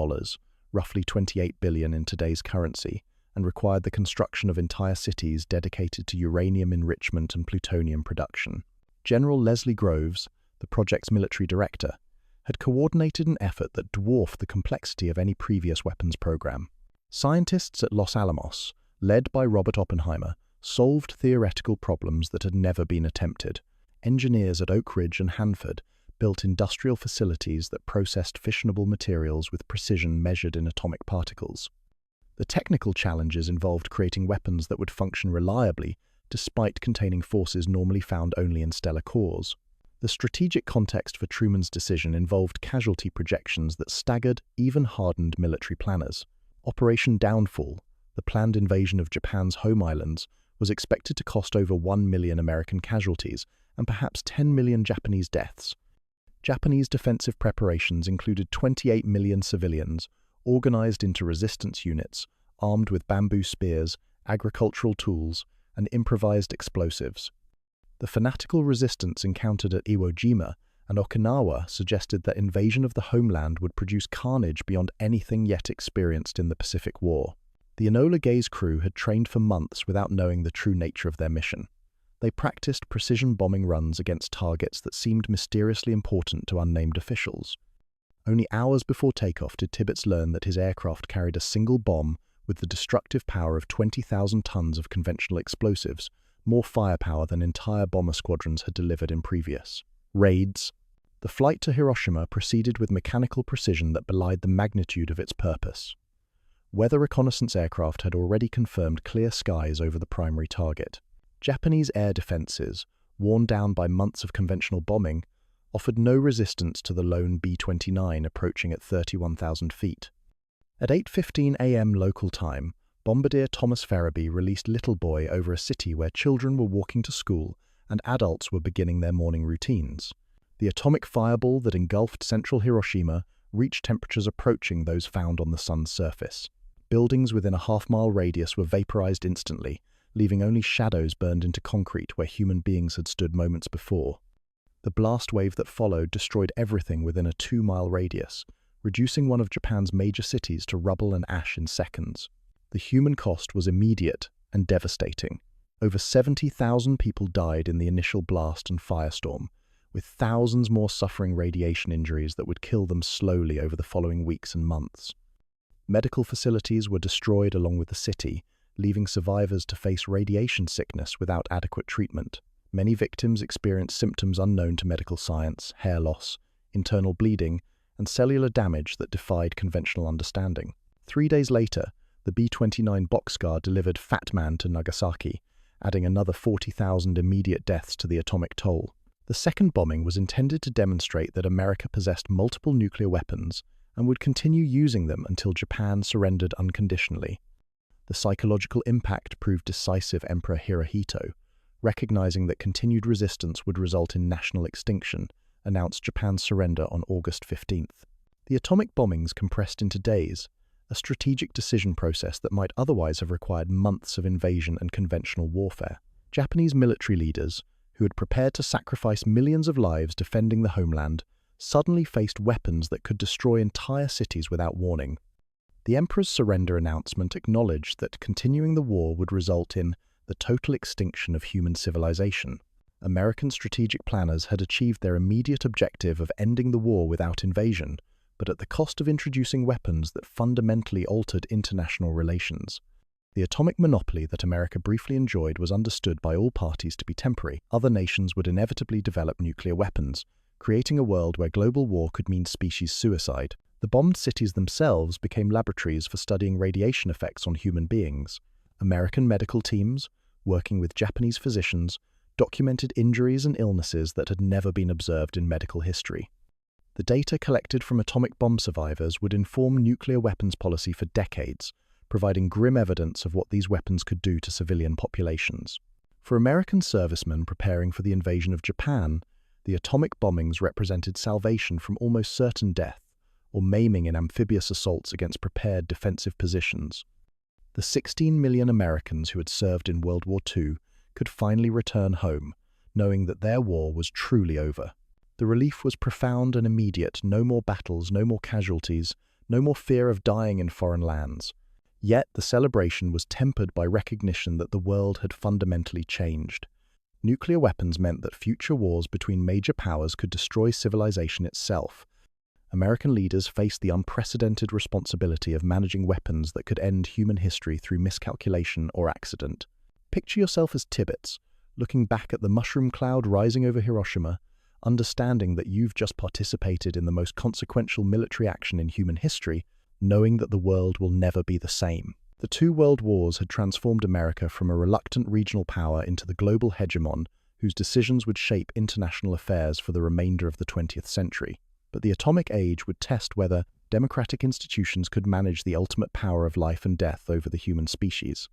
[SPEAKER 1] roughly $28 billion in today's currency, and required the construction of entire cities dedicated to uranium enrichment and plutonium production. General Leslie Groves, the project's military director, had coordinated an effort that dwarfed the complexity of any previous weapons program. Scientists at Los Alamos, led by Robert Oppenheimer, solved theoretical problems that had never been attempted. Engineers at Oak Ridge and Hanford built industrial facilities that processed fissionable materials with precision measured in atomic particles. The technical challenges involved creating weapons that would function reliably despite containing forces normally found only in stellar cores. The strategic context for Truman's decision involved casualty projections that staggered even hardened military planners. Operation Downfall, the planned invasion of Japan's home islands, was expected to cost over 1 million American casualties and perhaps 10 million Japanese deaths. Japanese defensive preparations included 28 million civilians, organized into resistance units, armed with bamboo spears, agricultural tools, and improvised explosives. The fanatical resistance encountered at Iwo Jima and Okinawa suggested that invasion of the homeland would produce carnage beyond anything yet experienced in the Pacific War. The Enola Gay's crew had trained for months without knowing the true nature of their mission. They practiced precision bombing runs against targets that seemed mysteriously important to unnamed officials. Only hours before takeoff did Tibbets learn that his aircraft carried a single bomb with the destructive power of 20,000 tons of conventional explosives, more firepower than entire bomber squadrons had delivered in previous raids. The flight to Hiroshima proceeded with mechanical precision that belied the magnitude of its purpose. Weather reconnaissance aircraft had already confirmed clear skies over the primary target. Japanese air defenses, worn down by months of conventional bombing, offered no resistance to the lone B-29 approaching at 31,000 feet. At 8:15 a.m. local time, Bombardier Thomas Farraby released Little Boy over a city where children were walking to school and adults were beginning their morning routines. The atomic fireball that engulfed central Hiroshima reached temperatures approaching those found on the sun's surface. Buildings within a half-mile radius were vaporized instantly, leaving only shadows burned into concrete where human beings had stood moments before. The blast wave that followed destroyed everything within a 2-mile radius, reducing one of Japan's major cities to rubble and ash in seconds. The human cost was immediate and devastating. Over 70,000 people died in the initial blast and firestorm, with thousands more suffering radiation injuries that would kill them slowly over the following weeks and months. Medical facilities were destroyed along with the city, leaving survivors to face radiation sickness without adequate treatment. Many victims experienced symptoms unknown to medical science, hair loss, internal bleeding, and cellular damage that defied conventional understanding. 3 days later, the B-29 Boxcar delivered Fat Man to Nagasaki, adding another 40,000 immediate deaths to the atomic toll. The second bombing was intended to demonstrate that America possessed multiple nuclear weapons and would continue using them until Japan surrendered unconditionally. The psychological impact proved decisive. Emperor Hirohito, recognizing that continued resistance would result in national extinction, announced Japan's surrender on August 15th. The atomic bombings compressed into days, a strategic decision process that might otherwise have required months of invasion and conventional warfare. Japanese military leaders, who had prepared to sacrifice millions of lives defending the homeland, suddenly faced weapons that could destroy entire cities without warning. The emperor's surrender announcement acknowledged that continuing the war would result in the total extinction of human civilization. American strategic planners had achieved their immediate objective of ending the war without invasion, but at the cost of introducing weapons that fundamentally altered international relations. The atomic monopoly that America briefly enjoyed was understood by all parties to be temporary. Other nations would inevitably develop nuclear weapons, creating a world where global war could mean species suicide. The bombed cities themselves became laboratories for studying radiation effects on human beings. American medical teams, working with Japanese physicians, documented injuries and illnesses that had never been observed in medical history. The data collected from atomic bomb survivors would inform nuclear weapons policy for decades, providing grim evidence of what these weapons could do to civilian populations. For American servicemen preparing for the invasion of Japan, the atomic bombings represented salvation from almost certain death, or maiming in amphibious assaults against prepared defensive positions. The 16 million Americans who had served in World War II could finally return home, knowing that their war was truly over. The relief was profound and immediate. No more battles, no more casualties, no more fear of dying in foreign lands. Yet the celebration was tempered by recognition that the world had fundamentally changed. Nuclear weapons meant that future wars between major powers could destroy civilization itself. American leaders faced the unprecedented responsibility of managing weapons that could end human history through miscalculation or accident. Picture yourself as Tibbets, looking back at the mushroom cloud rising over Hiroshima, understanding that you've just participated in the most consequential military action in human history, knowing that the world will never be the same. The two world wars had transformed America from a reluctant regional power into the global hegemon whose decisions would shape international affairs for the remainder of the 20th century. But the atomic age would test whether democratic institutions could manage the ultimate power of life and death over the human species.